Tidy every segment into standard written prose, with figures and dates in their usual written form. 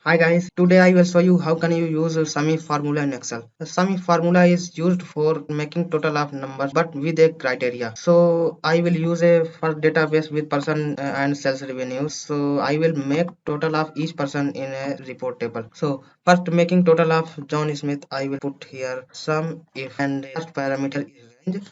Hi guys, today I will show you how can you use a sumif formula in Excel. The sumif formula is used for making total of numbers but with a criteria. So I will use a first database with person and sales revenue. So I will make total of each person in a report table. So first making total of John Smith, I will put here sum if and first parameter is range.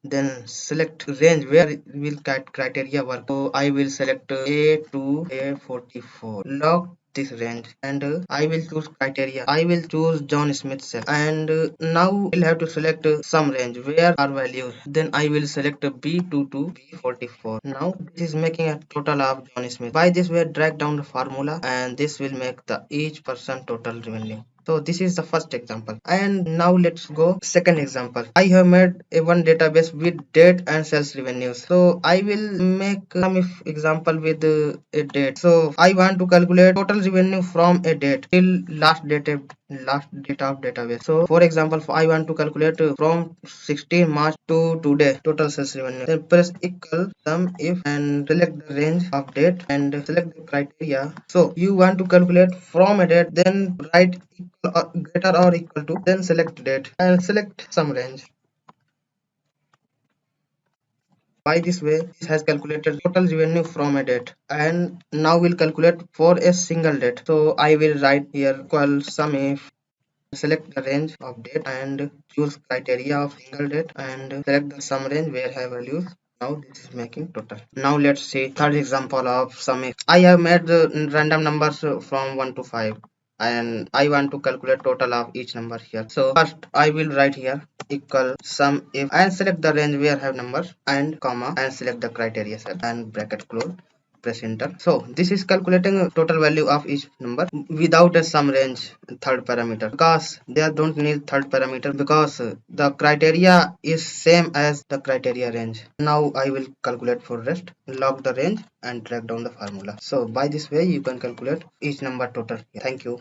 Then select range where it will criteria work. So I will select A to A44. Lock this range and I will choose criteria. I will choose John Smith cell and now we'll have to select some range where are values. Then I will select B2 to B44. Now this is making a total of John Smith. By this way drag down the formula and this will make the each person total revenue. So this is the first example and now let's go second example. I have made a one database with date and sales revenues. So I will make some if example with a date. So I want to calculate total revenue from a date till last date of database. So for example I want to calculate from 16 March to today total sales revenue. Then press equal sum if and select the range of date and select the criteria. So you want to calculate from a date, then write equal or greater or equal to, then select date and select some range. By this way, this has calculated total revenue from a date and now we'll calculate for a single date. So I will write here equal sum if, select the range of date and choose criteria of single date and select the sum range where have values. Now this is making total. Now let's see third example of sum if. I have made the random numbers from 1 to 5 and I want to calculate total of each number here. So first I will write here equal sum if and select the range where have numbers and comma and select the criteria set and bracket close, press enter. So this is calculating total value of each number without a sum range third parameter because they don't need third parameter because the criteria is same as the criteria range. Now I will calculate for rest, lock the range and drag down the formula. So by this way you can calculate each number total. Thank you.